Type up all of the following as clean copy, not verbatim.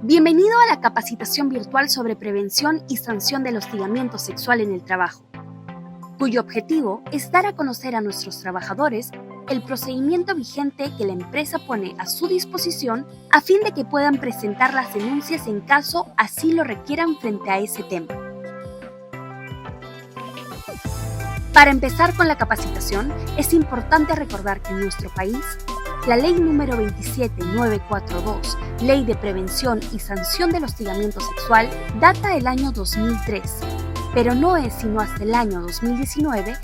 Bienvenido a la capacitación virtual sobre prevención y sanción del hostigamiento sexual en el trabajo, cuyo objetivo es dar a conocer a nuestros trabajadores el procedimiento vigente que la empresa pone a su disposición a fin de que puedan presentar las denuncias en caso así lo requieran frente a ese tema. Para empezar con la capacitación, es importante recordar que en nuestro país, la Ley número 27942, Ley de Prevención y Sanción del Hostigamiento Sexual, data del año 2003, pero no es sino hasta el año 2019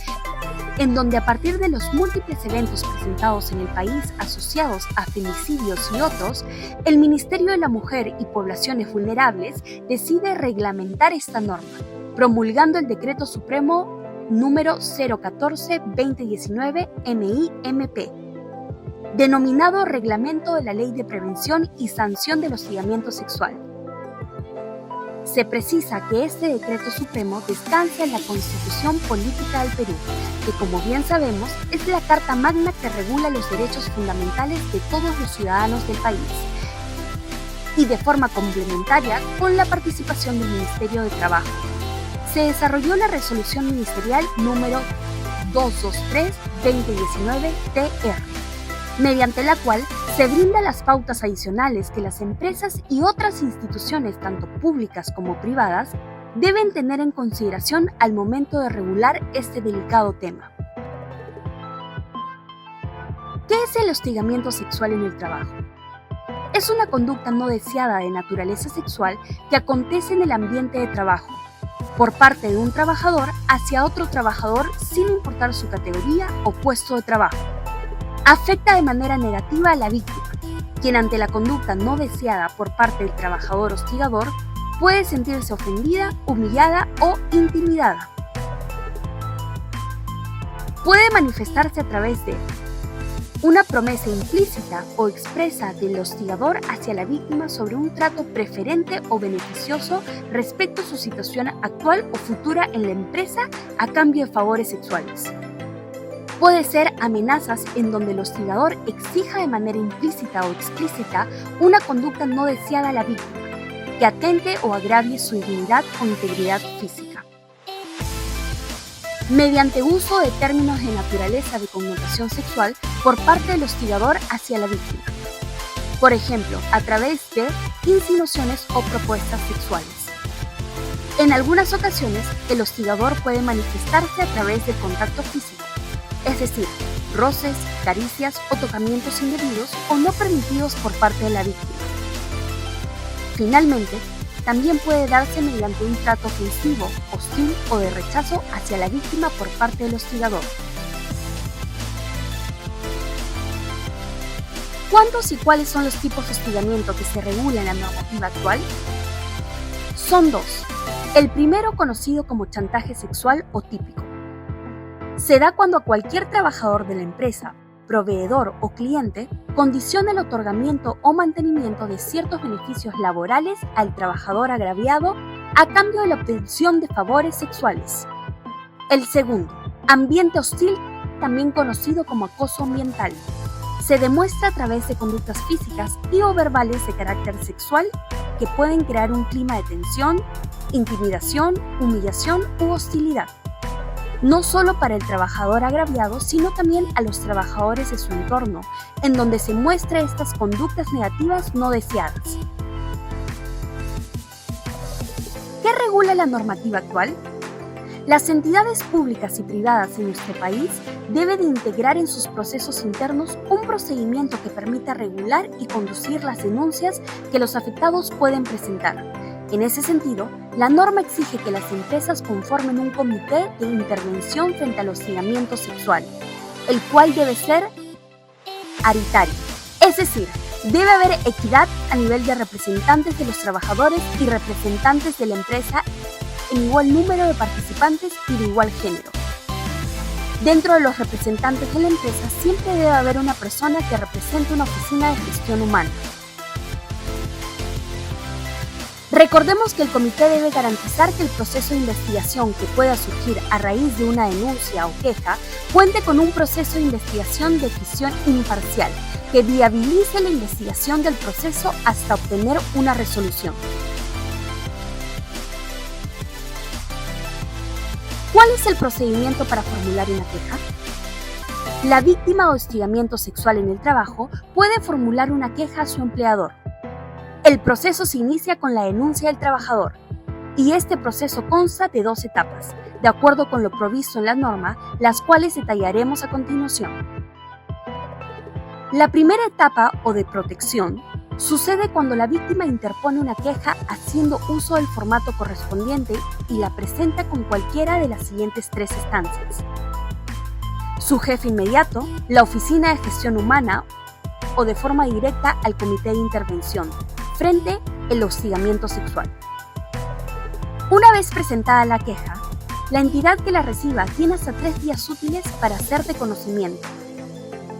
en donde a partir de los múltiples eventos presentados en el país asociados a femicidios y otros, el Ministerio de la Mujer y Poblaciones Vulnerables decide reglamentar esta norma, promulgando el Decreto Supremo número 014-2019 MIMP, denominado Reglamento de la Ley de Prevención y Sanción del Hostigamiento Sexual. Se precisa que este decreto supremo descansa en la Constitución Política del Perú, que como bien sabemos es la Carta Magna que regula los derechos fundamentales de todos los ciudadanos del país, y de forma complementaria con la participación del Ministerio de Trabajo. Se desarrolló la Resolución Ministerial número 223-2019-TR, mediante la cual se brindan las pautas adicionales que las empresas y otras instituciones, tanto públicas como privadas, deben tener en consideración al momento de regular este delicado tema. ¿Qué es el hostigamiento sexual en el trabajo? Es una conducta no deseada de naturaleza sexual que acontece en el ambiente de trabajo, por parte de un trabajador hacia otro trabajador sin importar su categoría o puesto de trabajo. Afecta de manera negativa a la víctima, quien ante la conducta no deseada por parte del trabajador hostigador puede sentirse ofendida, humillada o intimidada. Puede manifestarse a través de una promesa implícita o expresa del hostigador hacia la víctima sobre un trato preferente o beneficioso respecto a su situación actual o futura en la empresa a cambio de favores sexuales. Puede ser amenazas en donde el hostigador exija de manera implícita o explícita una conducta no deseada a la víctima, que atente o agravie su dignidad o integridad física. Mediante uso de términos de naturaleza de connotación sexual por parte del hostigador hacia la víctima. Por ejemplo, a través de insinuaciones o propuestas sexuales. En algunas ocasiones, el hostigador puede manifestarse a través del contacto físico, es decir, roces, caricias o tocamientos indebidos o no permitidos por parte de la víctima. Finalmente, también puede darse mediante un trato ofensivo, hostil o de rechazo hacia la víctima por parte del hostigador. ¿Cuántos y cuáles son los tipos de hostigamiento que se regula en la normativa actual? Son dos. El primero, conocido como chantaje sexual o típico, se da cuando a cualquier trabajador de la empresa, proveedor o cliente condiciona el otorgamiento o mantenimiento de ciertos beneficios laborales al trabajador agraviado a cambio de la obtención de favores sexuales. El segundo, ambiente hostil, también conocido como acoso ambiental, se demuestra a través de conductas físicas y o verbales de carácter sexual que pueden crear un clima de tensión, intimidación, humillación u hostilidad, no solo para el trabajador agraviado, sino también a los trabajadores de su entorno, en donde se muestran estas conductas negativas no deseadas. ¿Qué regula la normativa actual? Las entidades públicas y privadas en nuestro país deben de integrar en sus procesos internos un procedimiento que permita regular y conducir las denuncias que los afectados pueden presentar. En ese sentido, la norma exige que las empresas conformen un comité de intervención frente al hostigamiento sexual, el cual debe ser paritario, es decir, debe haber equidad a nivel de representantes de los trabajadores y representantes de la empresa en igual número de participantes y de igual género. Dentro de los representantes de la empresa siempre debe haber una persona que represente una oficina de gestión humana. Recordemos que el comité debe garantizar que el proceso de investigación que pueda surgir a raíz de una denuncia o queja cuente con un proceso de investigación de decisión imparcial, que viabilice la investigación del proceso hasta obtener una resolución. ¿Cuál es el procedimiento para formular una queja? La víctima de hostigamiento sexual en el trabajo puede formular una queja a su empleador. El proceso se inicia con la denuncia del trabajador y este proceso consta de 2 etapas, de acuerdo con lo provisto en la norma, las cuales detallaremos a continuación. La primera etapa, o de protección, sucede cuando la víctima interpone una queja haciendo uso del formato correspondiente y la presenta con cualquiera de las siguientes 3 instancias: su jefe inmediato, la Oficina de Gestión Humana o de forma directa al Comité de Intervención frente al hostigamiento sexual. Una vez presentada la queja, la entidad que la reciba tiene hasta 3 días útiles para hacer de conocimiento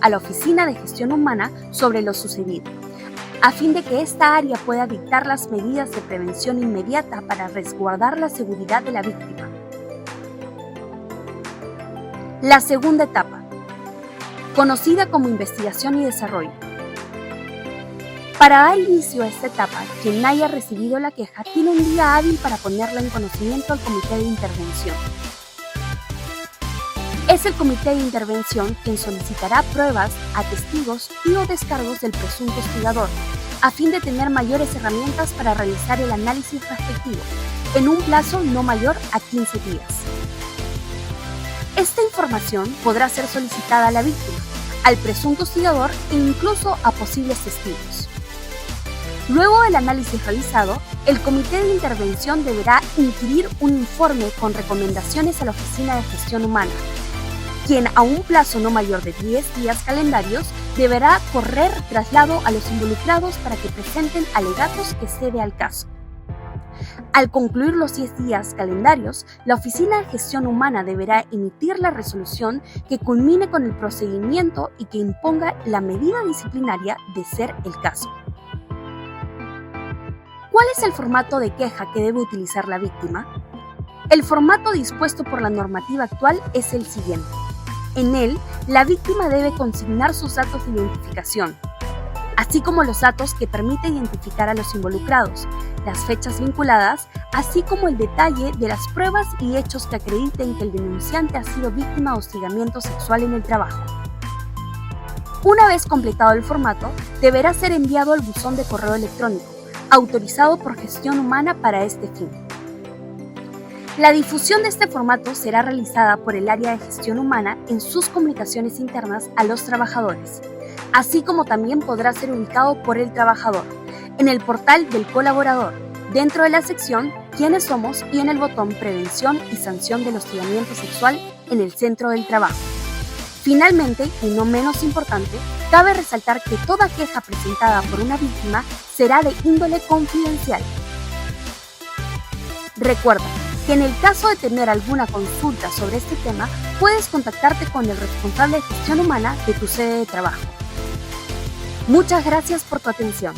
a la Oficina de Gestión Humana sobre lo sucedido, a fin de que esta área pueda dictar las medidas de prevención inmediata para resguardar la seguridad de la víctima. La segunda etapa, conocida como investigación y desarrollo. Para dar inicio a esta etapa, quien haya recibido la queja tiene un día hábil para ponerla en conocimiento al Comité de Intervención. Es el Comité de Intervención quien solicitará pruebas a testigos y o descargos del presunto hostigador, a fin de tener mayores herramientas para realizar el análisis respectivo, en un plazo no mayor a 15 días. Esta información podrá ser solicitada a la víctima, al presunto hostigador e incluso a posibles testigos. Luego del análisis realizado, el Comité de Intervención deberá inquirir un informe con recomendaciones a la Oficina de Gestión Humana, quien a un plazo no mayor de 10 días calendarios deberá correr traslado a los involucrados para que presenten alegatos que cede al caso. Al concluir los 10 días calendarios, la Oficina de Gestión Humana deberá emitir la resolución que culmine con el procedimiento y que imponga la medida disciplinaria de ser el caso. ¿Cuál es el formato de queja que debe utilizar la víctima? El formato dispuesto por la normativa actual es el siguiente. En él, la víctima debe consignar sus datos de identificación, así como los datos que permiten identificar a los involucrados, las fechas vinculadas, así como el detalle de las pruebas y hechos que acrediten que el denunciante ha sido víctima de hostigamiento sexual en el trabajo. Una vez completado el formato, deberá ser enviado al buzón de correo electrónico, autorizado por Gestión Humana para este fin. La difusión de este formato será realizada por el área de Gestión Humana en sus comunicaciones internas a los trabajadores, así como también podrá ser ubicado por el trabajador en el portal del colaborador, dentro de la sección ¿Quiénes somos? Y en el botón Prevención y Sanción del Hostigamiento Sexual en el centro del trabajo. Finalmente, y no menos importante, cabe resaltar que toda queja presentada por una víctima será de índole confidencial. Recuerda que en el caso de tener alguna consulta sobre este tema, puedes contactarte con el responsable de Gestión Humana de tu sede de trabajo. Muchas gracias por tu atención.